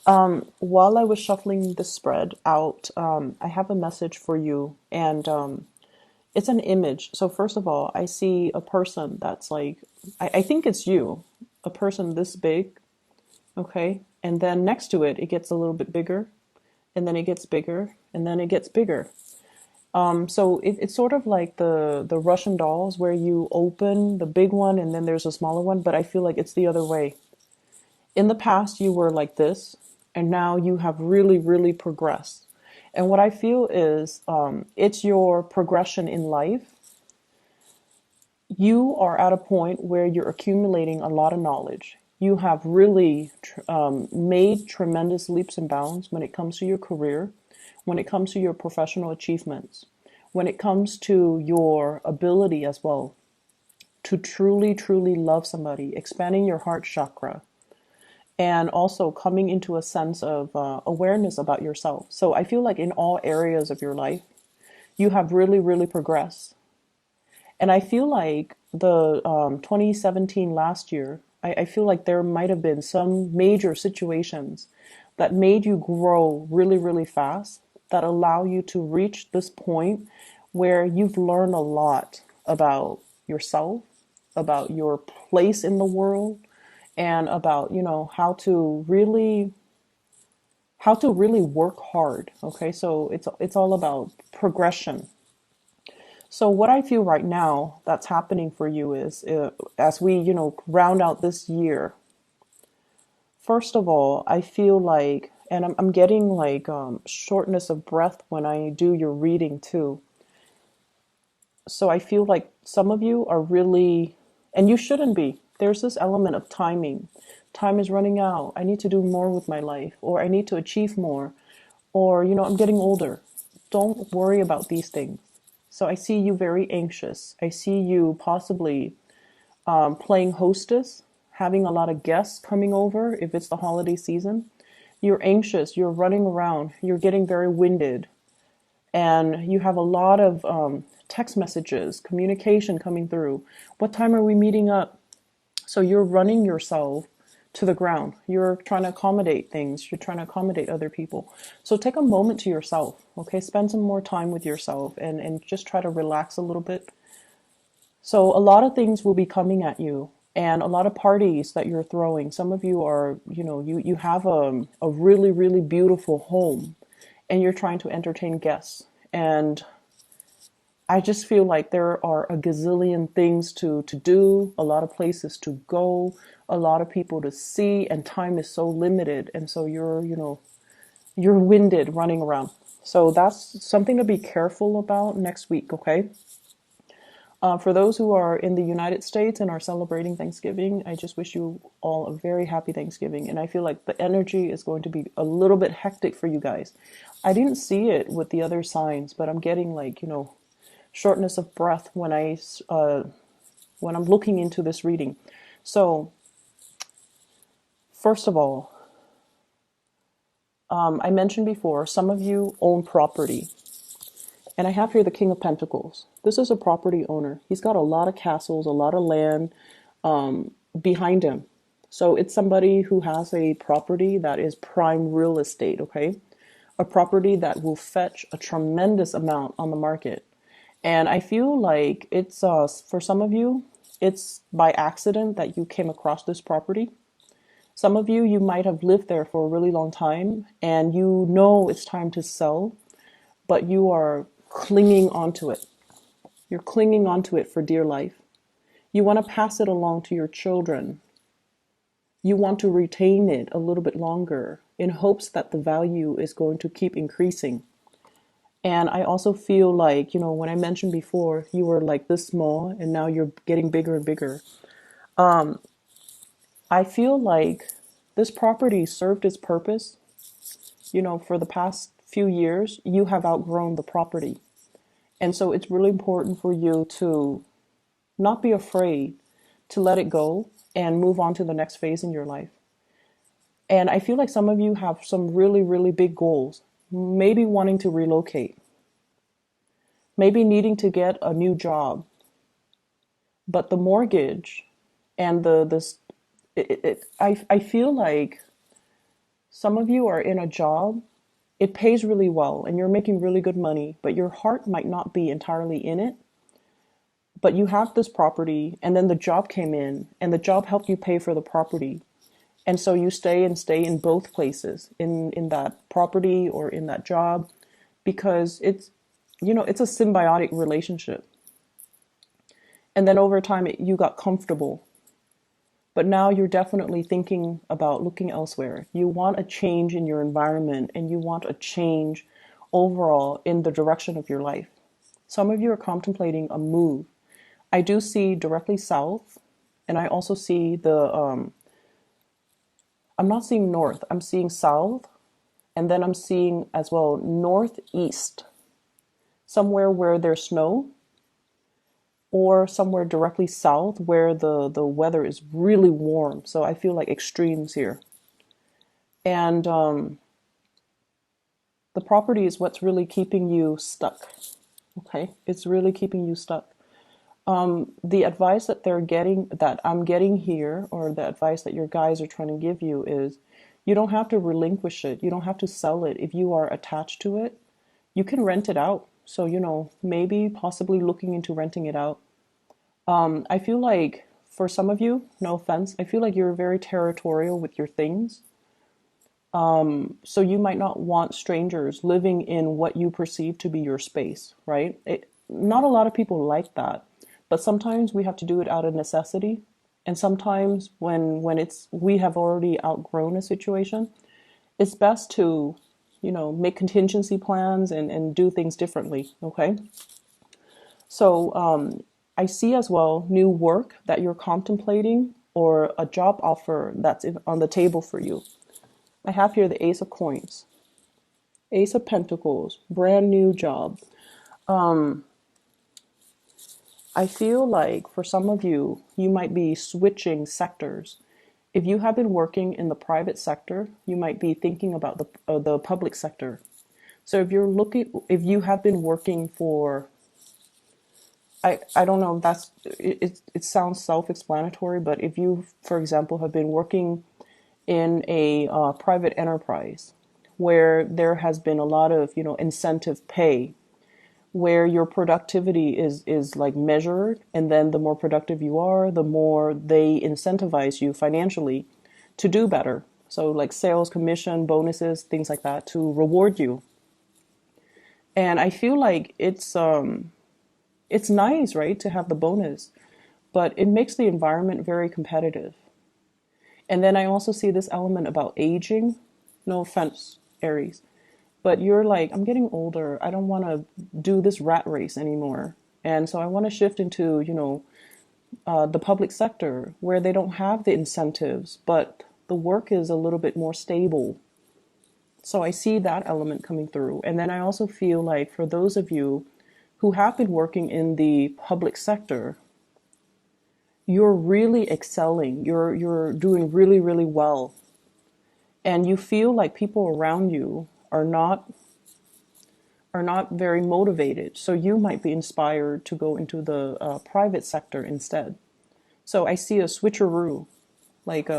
While I was shuffling the spread out, I have a message for you, and it's an image. So first of all, I see a person that's like, I think it's you, a person this big, okay? And then next to it, it gets a little bit bigger, and then it gets bigger, and then it gets bigger. So it's sort of like the Russian dolls where you open the big one and then there's a smaller one, but I feel like it's the other way. In the past, you were like this, and now you have really, really progressed. And what I feel is it's your progression in life. You are at a point where you're accumulating a lot of knowledge. You have really made tremendous leaps and bounds when it comes to your career, when it comes to your professional achievements, when it comes to your ability as well to truly, truly love somebody, expanding your heart chakra, and also coming into a sense of awareness about yourself. So I feel like in all areas of your life, you have really, really progressed. And I feel like the 2017 last year, I feel like there might have been some major situations that made you grow really, really fast, that allow you to reach this point where you've learned a lot about yourself, about your place in the world, and about, how to really work hard. Okay, so it's all about progression. So what I feel right now that's happening for you is, as we, round out this year, first of all, I feel like, and I'm getting like shortness of breath when I do your reading too. So I feel like some of you are really, and you shouldn't be. There's this element of timing. Time is running out. I need to do more with my life, or I need to achieve more, or, I'm getting older. Don't worry about these things. So I see you very anxious. I see you possibly playing hostess, having a lot of guests coming over if it's the holiday season. You're anxious, you're running around, you're getting very winded, and you have a lot of text messages, communication coming through. What time are we meeting up? So you're running yourself to the ground. You're trying to accommodate things. You're trying to accommodate other people. So take a moment to yourself, okay? Spend some more time with yourself and just try to relax a little bit. So a lot of things will be coming at you and a lot of parties that you're throwing. Some of you are, you have a really, really beautiful home and you're trying to entertain guests. And I just feel like there are a gazillion things to do, a lot of places to go, a lot of people to see, and time is so limited. And so you're winded running around. So that's something to be careful about next week, okay? For those who are in the United States and are celebrating Thanksgiving, I just wish you all a very happy Thanksgiving. And I feel like the energy is going to be a little bit hectic for you guys. I didn't see it with the other signs, but I'm getting like, shortness of breath when I'm looking into this reading. So, first of all, I mentioned before, some of you own property. And I have here the King of Pentacles. This is a property owner. He's got a lot of castles, a lot of land behind him. So it's somebody who has a property that is prime real estate, okay? A property that will fetch a tremendous amount on the market. And I feel like it's, for some of you, it's by accident that you came across this property. Some of you, you might have lived there for a really long time and you know it's time to sell, but you are clinging onto it. You're clinging onto it for dear life. You want to pass it along to your children. You want to retain it a little bit longer in hopes that the value is going to keep increasing. And I also feel like, when I mentioned before, you were like this small and now you're getting bigger and bigger. I feel like this property served its purpose. For the past few years, you have outgrown the property. And so it's really important for you to not be afraid to let it go and move on to the next phase in your life. And I feel like some of you have some really, really big goals, maybe wanting to relocate, maybe needing to get a new job. But the mortgage and I feel like Some of you are in a job, it pays really well and you're making really good money, but your heart might not be entirely in it. But you have this property, and then the job came in, and the job helped you pay for the property. And so you stay in both places, in that property or in that job, because it's a symbiotic relationship. And then over time, you got comfortable. But now you're definitely thinking about looking elsewhere. You want a change in your environment and you want a change overall in the direction of your life. Some of you are contemplating a move. I do see directly south, and I also see I'm not seeing north, I'm seeing south, and then I'm seeing as well northeast, somewhere where there's snow, or somewhere directly south where the weather is really warm. So I feel like extremes here. And the property is what's really keeping you stuck. Okay, it's really keeping you stuck. The advice that I'm getting here, or the advice that your guys are trying to give you is you don't have to relinquish it. You don't have to sell it. If you are attached to it, you can rent it out. So, maybe possibly looking into renting it out. I feel like for some of you, no offense, I feel like you're very territorial with your things. So you might not want strangers living in what you perceive to be your space, right? Not a lot of people like that, but sometimes we have to do it out of necessity. And sometimes when we have already outgrown a situation, it's best to, make contingency plans and do things differently, okay? So I see as well new work that you're contemplating or a job offer that's on the table for you. I have here the Ace of Coins, Ace of Pentacles, brand new job. I feel like for some of you, you might be switching sectors. If you have been working in the private sector, you might be thinking about the public sector. So if you have been working for, I don't know, it sounds self-explanatory, but if you, for example, have been working in a private enterprise where there has been a lot of, incentive pay, where your productivity is like measured, and then the more productive you are, the more they incentivize you financially to do better. So like sales, commission, bonuses, things like that to reward you. And I feel like it's nice, right, to have the bonus, but it makes the environment very competitive. And then I also see this element about aging. No offense, Aries, but you're like, I'm getting older. I don't want to do this rat race anymore. And so I want to shift into, the public sector where they don't have the incentives, but the work is a little bit more stable. So I see that element coming through. And then I also feel like for those of you who have been working in the public sector, you're really excelling. You're doing really, really well. And you feel like people around you are not very motivated. So you might be inspired to go into the private sector instead. So I see a switcheroo, like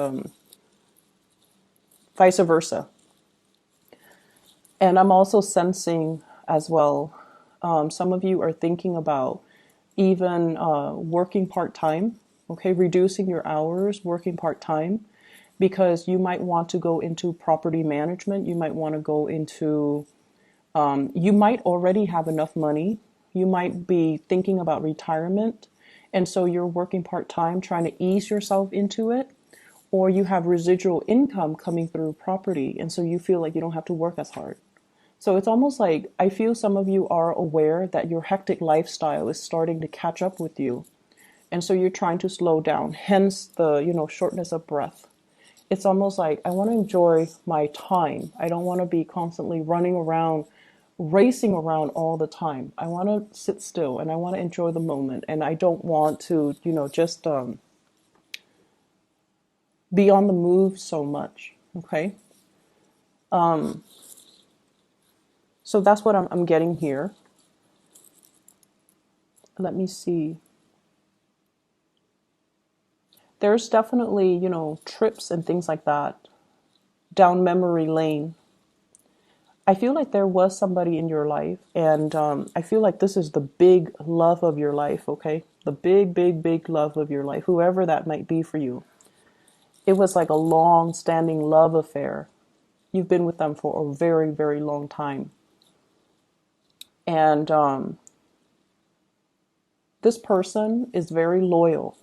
vice versa. And I'm also sensing as well, some of you are thinking about even working part-time, okay, reducing your hours, working part-time, because you might want to go into property management. You might want to go into, you might already have enough money. You might be thinking about retirement. And so you're working part-time, trying to ease yourself into it. Or you have residual income coming through property. And so you feel like you don't have to work as hard. So it's almost like I feel some of you are aware that your hectic lifestyle is starting to catch up with you. And so you're trying to slow down, hence the, shortness of breath. It's almost like I want to enjoy my time. I don't want to be constantly running around, racing around all the time. I want to sit still and I want to enjoy the moment. And I don't want to, just be on the move so much. Okay. So that's what I'm getting here. Let me see. There's definitely, trips and things like that down memory lane. I feel like there was somebody in your life, and I feel like this is the big love of your life, okay? The big, big, big love of your life, whoever that might be for you. It was like a long standing love affair. You've been with them for a very, very long time. And this person is very loyal.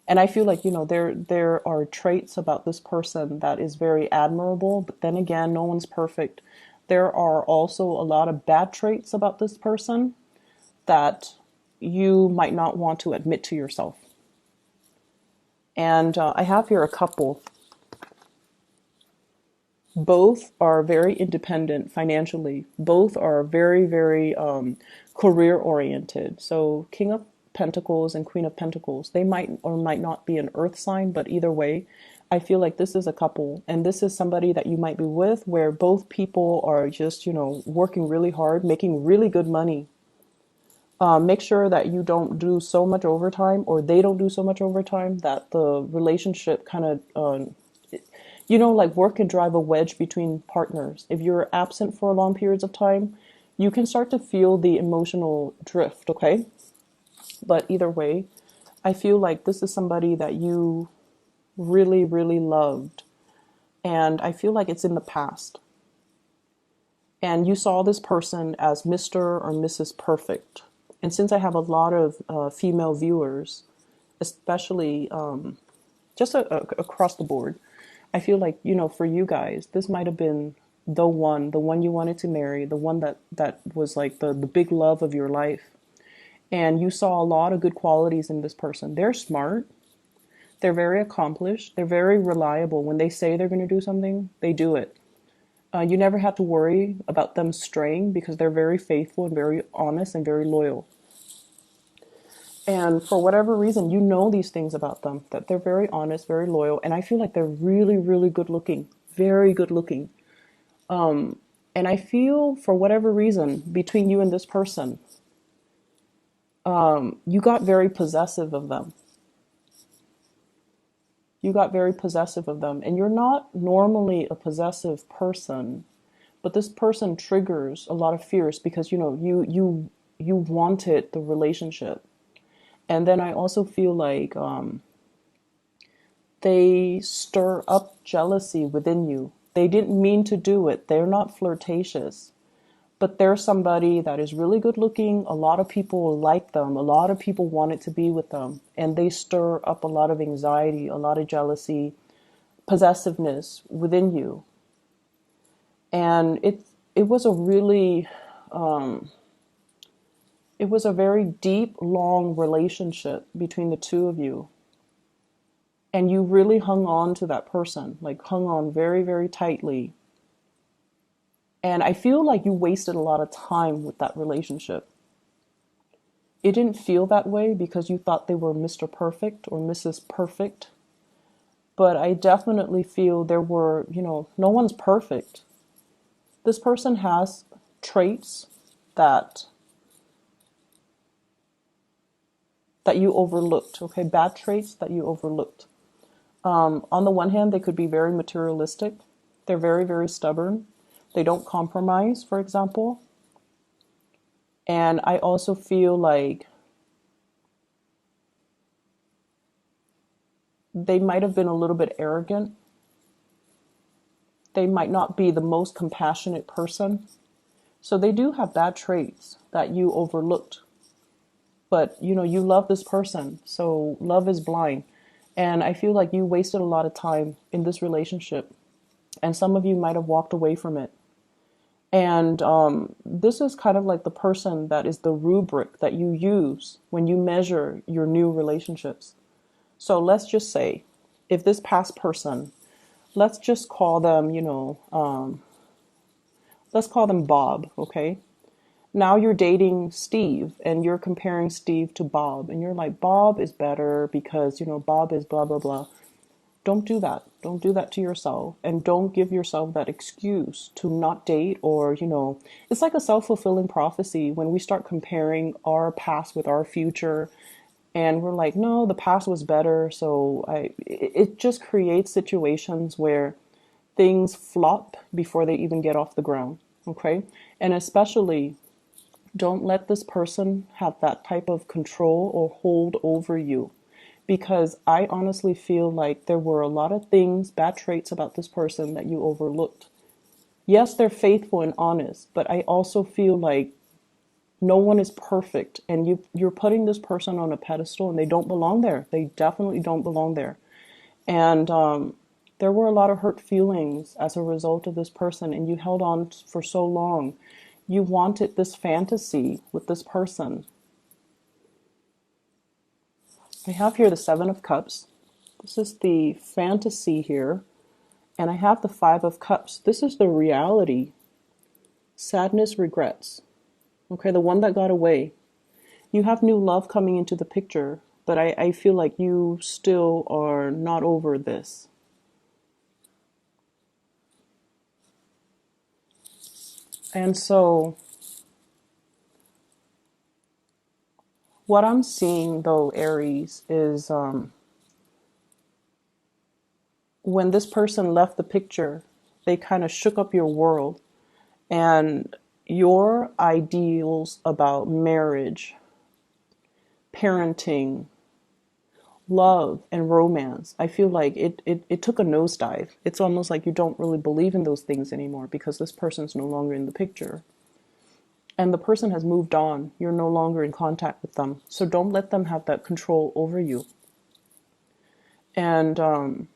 And I feel like, there are traits about this person that is very admirable, but then again, no one's perfect. There are also a lot of bad traits about this person that you might not want to admit to yourself. And I have here a couple. Both are very independent financially. Both are very, very career oriented. So King of Pentacles and Queen of Pentacles, they might or might not be an earth sign, but either way, I feel like this is a couple, and this is somebody that you might be with where both people are just, working really hard, making really good money. Make sure that you don't do so much overtime, or they don't do so much overtime, that the relationship kind of, like work can drive a wedge between partners. If you're absent for long periods of time, you can start to feel the emotional drift, okay? But either way, I feel like this is somebody that you really, really loved. And I feel like it's in the past. And you saw this person as Mr. or Mrs. Perfect. And since I have a lot of female viewers, especially just across the board, I feel like, for you guys, this might have been the one you wanted to marry, the one that was like the big love of your life. And you saw a lot of good qualities in this person. They're smart. They're very accomplished. They're very reliable. When they say they're going to do something, they do it. You never had to worry about them straying because they're very faithful and very honest and very loyal. And for whatever reason, you know these things about them, that they're very honest, very loyal. And I feel like they're really, really good looking, very good looking. And I feel for whatever reason, between you and this person, you got very possessive of them. You got very possessive of them. And you're not normally a possessive person, but this person triggers a lot of fears because, you wanted the relationship. And then I also feel like they stir up jealousy within you. They didn't mean to do it. They're not flirtatious. But they're somebody that is really good looking. A lot of people like them. A lot of people wanted to be with them. And they stir up a lot of anxiety, a lot of jealousy, possessiveness within you. And it was a really, it was a very deep, long relationship between the two of you. And you really hung on to that person, like hung on very, very tightly. And I feel like you wasted a lot of time with that relationship. It didn't feel that way because you thought they were Mr. Perfect or Mrs. Perfect. But I definitely feel there were, no one's perfect. This person has traits that you overlooked, okay? Bad traits that you overlooked. On the one hand, they could be very materialistic. They're very, very stubborn. They don't compromise, for example. And I also feel like they might have been a little bit arrogant. They might not be the most compassionate person. So they do have bad traits that you overlooked. But, you love this person. So love is blind. And I feel like you wasted a lot of time in this relationship. And some of you might have walked away from it. And this is kind of like the person that is the rubric that you use when you measure your new relationships. So let's just say, if this past person, let's just call them, let's call them Bob, okay? Now you're dating Steve and you're comparing Steve to Bob. And you're like, Bob is better because, Bob is blah, blah, blah. Don't do that. Don't do that to yourself. And don't give yourself that excuse to not date or, it's like a self-fulfilling prophecy when we start comparing our past with our future. And we're like, no, the past was better. So it just creates situations where things flop before they even get off the ground. Okay. And especially, don't let this person have that type of control or hold over you. Because I honestly feel like there were a lot of things, bad traits about this person that you overlooked. Yes, they're faithful and honest, but I also feel like no one is perfect, and you're putting this person on a pedestal and they don't belong there. They definitely don't belong there. And there were a lot of hurt feelings as a result of this person, and you held on for so long. You wanted this fantasy with this person. I have here the Seven of Cups. This is the fantasy here. And I have the Five of Cups. This is the reality. Sadness, regrets. Okay, the one that got away. You have new love coming into the picture, but I feel like you still are not over this. And so, what I'm seeing though, Aries, is when this person left the picture, they kind of shook up your world, and your ideals about marriage, parenting, love, and romance, I feel like it took a nosedive. It's almost like you don't really believe in those things anymore because this person's no longer in the picture. And the person has moved on. You're no longer in contact with them. So don't let them have that control over you. And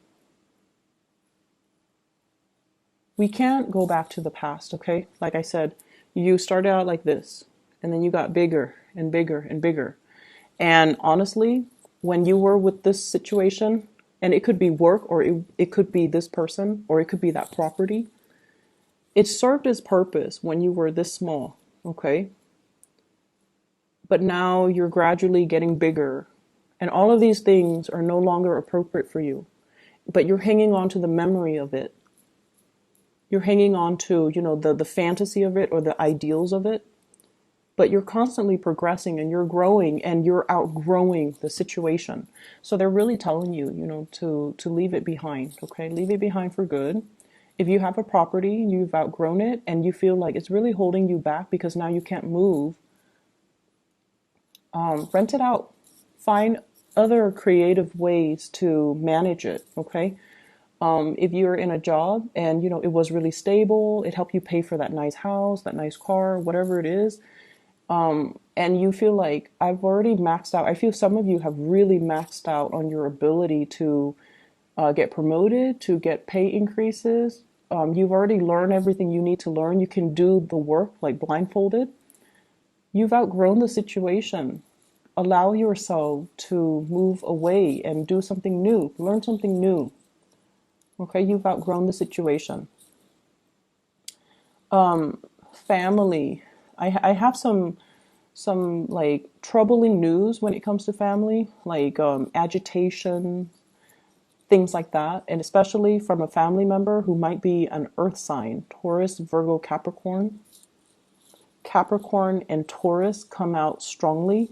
we can't go back to the past, okay? Like I said, you started out like this, and then you got bigger and bigger and bigger. And honestly, when you were with this situation, and it could be work, or it could be this person, or it could be that property, it served its purpose when you were this small, okay? But now you're gradually getting bigger, and all of these things are no longer appropriate for you. But you're hanging on to the memory of it. You're hanging on to, the fantasy of it or the ideals of it. But you're constantly progressing and you're growing and you're outgrowing the situation. So they're really telling you, to leave it behind, okay? Leave it behind for good. If you have a property, you've outgrown it, and you feel like it's really holding you back because now you can't move, rent it out. Find other creative ways to manage it, okay? If you're in a job and, it was really stable, it helped you pay for that nice house, that nice car, whatever it is, and you feel like I've already maxed out. I feel some of you have really maxed out on your ability to get promoted, to get pay increases. You've already learned everything you need to learn. You can do the work like blindfolded. You've outgrown the situation. Allow yourself to move away and do something new. Learn something new. Okay, you've outgrown the situation. Family. I have some like troubling news when it comes to family, like agitation, things like that, and especially from a family member who might be an earth sign, Taurus, Virgo, Capricorn. Capricorn and Taurus come out strongly